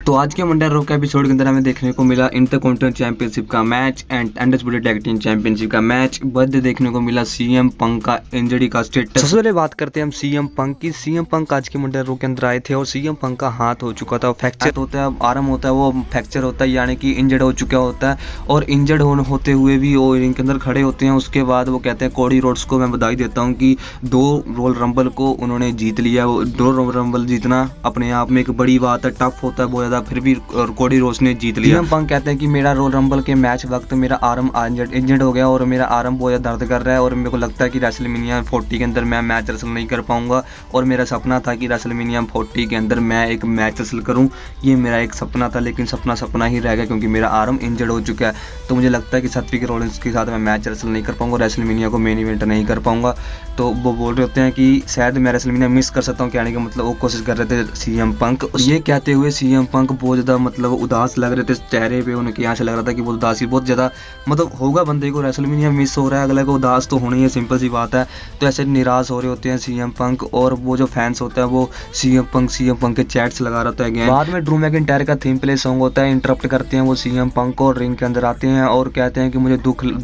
तो आज के मंडे रो के एपिसोड के अंदर हमें देखने को मिला इंटरकॉन्टिनेंटल चैंपियनशिप का match and undisputed tag team championship का मैच। बर्थडे देखने को मिला सीएम पंक का इंजरी का स्टेटस। सबसे पहले बात करते हैं हम सीएम पंक की। सीएम पंक आज के मंडे रो के अंदर आए थे और सीएम पंक का हाथ हो चुका था, फ्रैक्चर होता है, आराम होता है, वो फ्रैक्चर होता है यानी कि इंजर्ड हो चुका होता है। और इंजर्ड होते हुए भी वो रिंग के अंदर खड़े होते हैं। उसके बाद वो कहते हैं कोडी रोड्स को मैं बधाई देता हूँ कि 2 रॉयल रंबल को उन्होंने जीत लिया। 2 रॉयल रंबल जीतना अपने आप में एक बड़ी बात है, टफ होता है बहुत ज़्यादा, फिर भी कोडी रोड्स ने जीत लिया। सीएम पंक कहते हैं कि मेरा रॉयल रंबल के मैच वक्त मेरा आर्म इंजर्ड हो गया और मेरा आर्म बहुत ज़्यादा दर्द कर रहा है और मेरे को लगता है कि रेसलमेनिया 40 के अंदर मैं मैच रेसल नहीं कर पाऊंगा। और मेरा सपना था कि रेसलमेनिया 40 के अंदर मैं एक मैच रेसल करूं, ये मेरा एक सपना था, लेकिन सपना ही रह गया क्योंकि मेरा आर्म इंजर्ड हो चुका है। तो मुझे लगता है कि सेथ रॉलिंस के साथ मैं मैच रेसल नहीं कर पाऊंगा, रेसलमेनिया को मेन इवेंट नहीं कर पाऊंगा। तो वो बोल रहे होते हैं कि शायद मैं रेसलमेनिया मिस कर सकता हूँ, कहने का मतलब वो कोशिश कर रहे थे सीएम पंक। ये कहते हुए सीएम पंक बहुत ज़्यादा मतलब उदास लग रहे थे, चेहरे पे उनके यहाँ से लग रहा था कि वो उदासी बहुत ज़्यादा मतलब होगा बंदे को, रेसलमेनिया मिस हो रहा है, अगले को उदास तो होनी है, सिंपल सी बात है। तो ऐसे निराश हो रहे होते हैं सीएम पंक और वो जो फैंस होता है वो सीएम पंक के चैट्स लगा रहा होता है। बाद में ड्रू मैकिंटायर का थीम प्ले सॉन्ग होता है, इंटरप्ट करते हैं वो सीएम पंक को, रिंग के अंदर आते हैं और कहते हैं कि मुझे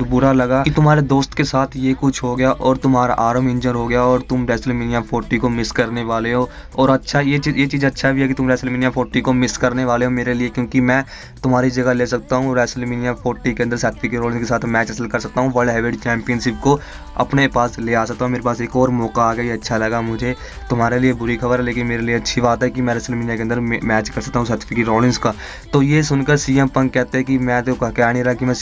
बुरा लगा कि तुम्हारे दोस्त के साथ ये कुछ हो गया और तुम्हारा आर्म इंजर हो गया और तुम रेसलमेनिया 40 को मिस करने वाले हो। और अच्छा ये चीज़ अच्छा भी है कि तुम रेसलमेनिया 40 को मिस करने वाले हो मेरे लिए, क्योंकि मैं तुम्हारी जगह ले सकता हूँ रेसलमेनिया 40 के अंदर सेथ रॉलिंस के साथ मैच हासिल कर सकता हूँ, वर्ल्ड हैवीवेट चैंपियनशिप को अपने पास ले आ सकता हूँ। मेरे पास एक और मौका आ गया, ये अच्छा लगा मुझे। तुम्हारे लिए बुरी खबर है लेकिन मेरे लिए अच्छी बात है कि मैं रेसलमेनिया के अंदर मैच कर सकता हूँ सेथ रॉलिंस का। तो ये सुनकर सीएम पंक कहते हैं कि मैं तो कह नहीं रहा कि मैं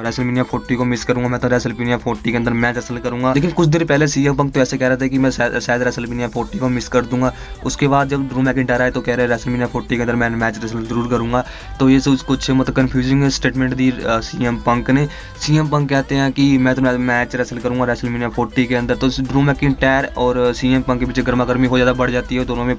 रेसलमेनिया 40 को मिस करूंगा, मैं तो रेसलमेनिया 40 के अंदर मैच हासिल करूंगा। लेकिन कुछ देर पहले सीएम पंक तो ऐसे कह रहा था कि मैं शायद रेसलमेनिया 40 को मिस कर दूंगा। उसके बाद जब ड्रू मैकिंटायर आए तो कह रहे रेसलमेनिया 40 के अंदर मैं मैच रेसल जरूर करूंगा। तो ये कुछ मतलब कंफ्यूजिंग स्टेटमेंट दी सीएम पंक ने। सीएम पंक कहते हैं कि मैं तो मैच रेसल करूंगा रेसलमेनिया 40 के अंदर। तो ड्रू मैकिंटायर और सीएम पंक के पीछे गर्मा गर्मी हो ज़्यादा बढ़ जाती है, दोनों में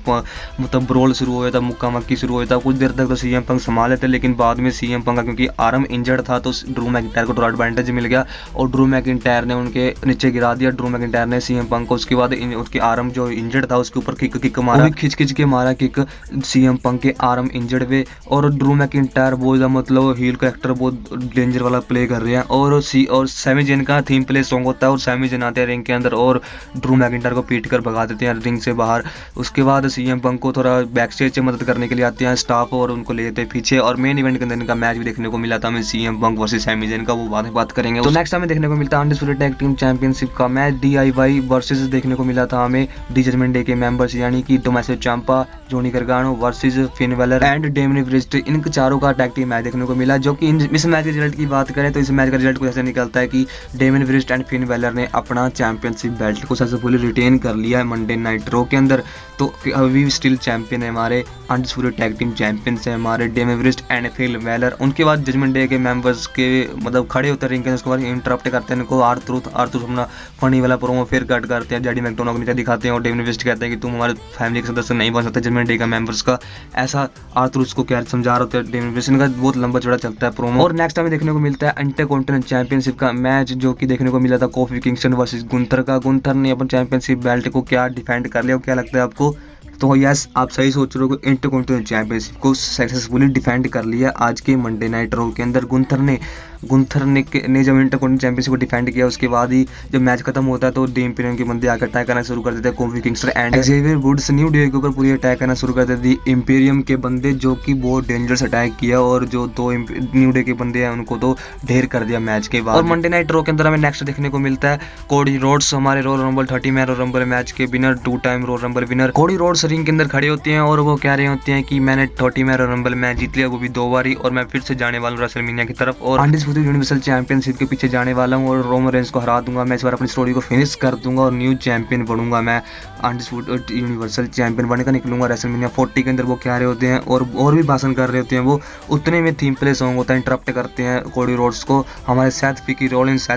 मतलब ब्रोल शुरू हो जाता, मुक्का मक्की शुरू हो जाता। कुछ देर तक तो सीएम पंक संभाल लेते, लेकिन बाद में सीएम पंक क्योंकि आर्म इंजर्ड था तो ड्रू मैकिंटायर को थोड़ा एडवांटेज मिल गया और ड्रू मैकिंटायर ने उनके नीचे गिरा दिया। ड्रू मैकिंटायर ने सीएम पंक को उसके बाद उसके आर्म जो इंजर्ड था उसके ऊपर किक मारा, खिंच के मारा किक सीएम पंक के आर्म इंजर्ड पे। और ड्रू मैकिंटायर बहुत मतलब हील कैरेक्टर बहुत डेंजर वाला प्ले कर रहे हैं। और सैमी जेन का थीम प्ले सॉन्ग होता है और सैमी जेन आते हैं रिंग के अंदर और ड्रू मैकिंटायर को पीट कर भगा देते हैं रिंग से बाहर। उसके बाद सीएम पंक को थोड़ा बैक स्टेज से मदद करने के लिए आते हैं स्टाफ और उनको ले लेते हैं पीछे। और मेन इवेंट के अंदर इनका मैच भी देखने को मिला था हमें CM Punk versus Sami Zayn का, वो बाद में बात करेंगे। तो नेक्स्ट हमें देखने को मिलता है अनडिस्प्यूटेड टैग टीम चैंपियनशिप का मैच DIY वर्सेस देखने को मिला था हमें डी जजमेंट डे के मेंबर्स यानी कि Tommaso ciampa, Johnny Gargano versus Finn Balor and Damian Priest. इन चारों का टैग टीम मैच देखने को मिला। जो कि इस मैच के रिजल्ट की बात करें तो इस मैच का रिजल्ट कुछ ऐसे निकलता है कि डेमिन प्रीस्ट एंड फिन बैलर ने अपना चैंपियनशिप बेल्ट को सक्सेसफुली रिटेन कर लिया है मंडे नाइट रो के अंदर। तो अभी स्टिल चैंपियन है हमारे, अनडिस्प्यूटेड टैग टीम चैंपियंस है हमारे डेमिन प्रीस्ट एंड फिन बैलर। उनके बाद जजमेंट डे के मेंबर्स के मतलब खड़े होते हैं रिंग के, उसके बाद इंटरप्ट करते हैं इनको आर्थरूथ अपना फनी वाला प्रोमो फिर कट करते हैं, जेडी मैकडोनाल्ड को नीचे दिखाते हैं और डेमिन प्रीस्ट कहते हैं कि तुम हमारे फैमिली के सदस्य नहीं बन सकते जजमेंट डे का मेंबर्स का, ऐसा आर्थरूथ को क्या समझा रहे होते हैं डेमिन प्रीस्ट। इनका बहुत लंबा चौड़ा चलता है प्रोमो। और नेक्स्ट हमें देखने को मिलता है इंटरकॉन्टिनेंटल चैंपियनशिप का मैच जो कि देखने को मिला था कोफी किंगस्टन वर्सेस गुंथर का। गुंथर ने अपन चैंपियनशिप बेल्ट को क्या डिफेंड कर लिया, क्या लगता है आपको? तो यस, आप सही सोच रहे हो, इंटरकॉन्टिनेंटल चैंपियनशिप को सक्सेसफुली डिफेंड कर लिया आज के मंडे नाइट रो के अंदर। गुंथर ने जब इंटरकॉन्टिनेंटल चैंपियनशिप को डिफेंड किया उसके बाद ही जब मैच खत्म होता है तो डी इंपीरियम के बंदे आकर अटैक करना शुरू कर देते हैं। Kofi Kingston and Xavier Woods New Day के ऊपर पूरी अटैक करना शुरू कर देते हैं इंपीरियम के बंदे, जो कि बहुत डेंजरस अटैक किया और जो 2 न्यू डे के बंदे हैं उनको तो ढेर कर दिया मैच के बाद। और मंडे नाइट रो के अंदर हमें नेक्स्ट देखने को मिलता है कोडी रोड्स, हमारे Royal Rumble 30 man Royal Rumble match के winner, 2 time Royal Rumble winner. Cody Rhodes ring के अंदर खड़े होते हैं और वो कह रहे होते हैं कि मैंने 30 मैन रॉयल रंबल मैच जीत लिया, वो भी 2 बारी, और मैं फिर से जाने वाला हूं रेसलमेनिया की तरफ और अनडिस्प्यूटेड यूनिवर्सल चैंपियनशिप के पीछे जाने वाला हूं और रोमन रेंस को हरा दूंगा। मैं इस बार अपनी स्टोरी को फिनिश कर दूंगा और न्यू चैंपियन बनूंगा, मैं अनडिस्प्यूटेड यूनिवर्सल चैंपियन बनकर निकलूंगा रेसलमेनिया 40 के अंदर। वो कह रहे होते हैं और भी भाषण कर रहे होते हैं वो, उतने में थीम प्ले सॉन्ग होता है, इंटरप्ट करते हैं कोडी रोड्स को हमारे सेथ रॉलिंस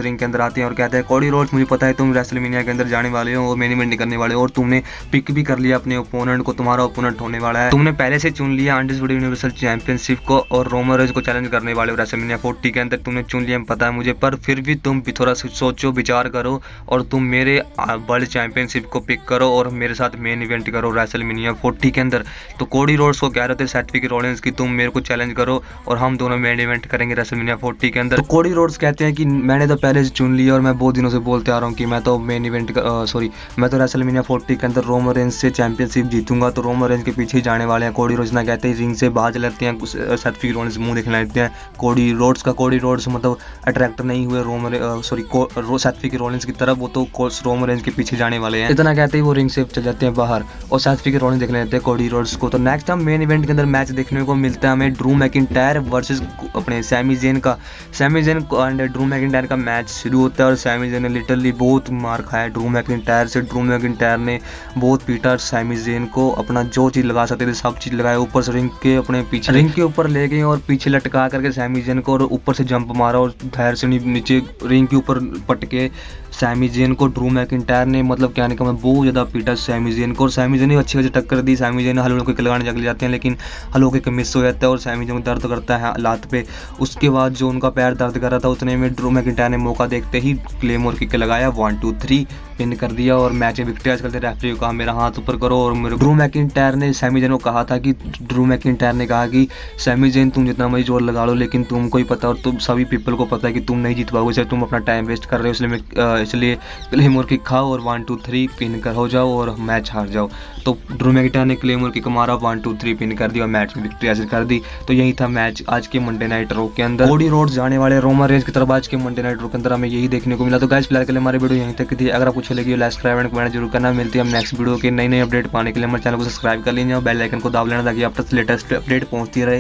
रिंग के अंदर आते हैं और कहते हैं कोडी रोड्स मुझे पता है तुम रेसलमेनिया के अंदर जाने वाले हो और मेन इवेंट करने वाले हो और तुमने पिक भी कर लिया अपने ओपोनेंट को, तुम्हारा ओपोनेंट होने वाला है, तुमने पहले से चुन लिया अनडिस्प्यूटेड यूनिवर्सल चैंपियनशिप को और रोमन रेंज को चैलेंज करने वाले हो रेसलमेनिया 40 के अंदर, तुमने चुन लिया पता है मुझे, पर फिर भी तुम भी थोड़ा सोचो विचार करो और तुम मेरे वर्ल्ड चैंपियनशिप को पिक करो और मेरे साथ मेन इवेंट करो रेसलमेनिया 40 के अंदर। तो कोडी रोड्स को कह रहे थे सेड्रिक रॉलिंस की तुम मेरे को चैलेंज करो और हम दोनों मेन इवेंट करेंगे रेसलमेनिया 40 के अंदर। तो कोडी रोड्स कहते हैं कि मैंने तो पहले से चुन लिया और मैं बहुत दिनों से बोलते आ रहा हूँ कि मैं तो मेन इवेंट मैं तो रेसलमेनिया 40 के अंदर रोमन रेंज से चैंपियनशिप जीतूंगा। तो रोमन रेंज के पीछे ही जाने वाले हैं। कोडी रोड्स ना कहते हैं रिंग से बाहर चले जाते हैं, सेड्रिक रॉलिंस मुंह दिखने लगते हैं कोडी रोड्स मतलब अट्रैक्ट नहीं हुए सेड्रिक रॉलिंस की तरफ, वो तो रोमन रेंज के पीछे जाने वाले हैं। इतना कहते ही वो रिंग से चले जाते हैं बाहर और सेड्रिक रॉलिंस देखने लेते हैं कोडी रोड्स को। तो नेक्स्ट हम मेन इवेंट के अंदर मैच देखने को मिलता है हमें ड्रू मैकिंटायर वर्सेस अपने Sami Zayn and Drew McIntyre का मैच शुरू होता है और सैमी ज़ेन ने लिटरली बहुत मार खाया ड्रू मैकिंटायर से। ड्रू मैकिंटायर ने बहुत पीटा सैमी ज़ेन को, अपना जो चीज़ लगा सकते थे सब चीज़ लगाया, ऊपर से रिंग के ऊपर ले गए और पीछे लटका करके सैमी ज़ेन को और ऊपर से जंप मारा और धैर्य से नीचे रिंग के ऊपर पटके सैमी ज़ेन को ड्रू मैकिंटायर ने मतलब क्या कहने बहुत ज़्यादा पीटा सैमी ज़ेन को और सैमी ज़ेन ने अच्छी खासी टक्कर दी। सैमी ज़ेन हल्के किक लगाने चले जाते हैं लेकिन हल्के मिस हो जाता है और सैमी ज़ेन को दर्द करता है लात पे। उसके बाद जो उनका पैर दर्द कर रहा था उतने में ड्रू मैकिंटायर ने मौका देखते ही क्लेमोर किक लगाया 1 2 3 पिन कर दिया और मैच में विक्ट्री हासिल करते। रेफरी को कहा मेरा हाथ ऊपर करो और मेरे ड्रू मैकिंटायर ने सैमी ज़ेन को कहा कि सैमी ज़ेन तुम जितना मर्जी जोर लगा लो लेकिन तुमको ही पता और तुम सभी पीपल को पता है कि तुम नहीं जीत पाओगे, इसलिए तुम अपना टाइम वेस्ट कर रहे हो, इसलिए क्लेमोर किक खाओ और 1 2 3 पिन कर हो जाओ और मैच हार जाओ। तो ड्रू मैकिंटायर ने क्लेमोर किक मारा 1 2 3 पिन कर दिया और मैच में विक्ट्री हासिल कर दी। तो यही था मैच आज के मंडे नाइट रो के अंदर। कोडी रोड्स जाने वाले रोमन रेंज की तरफ आज के मंडे नाइट रो के अंदर हमें यही देखने को मिला। तो गाइस फिलहाल के लिए हमारी वीडियो यहीं तक थी। अगर आपको अच्छी लगी लाइक सब्सक्राइब एंड कमेंट जरूर करना। मिलती है हम नेक्स्ट वीडियो के नई अपडेट पाने के लिए हमारे चैनल को सब्सक्राइब कर लीजिए और बेल आइकन को दाब लेना ताकि आप तक लेटेस्ट अपडेट पहुंचती रहे।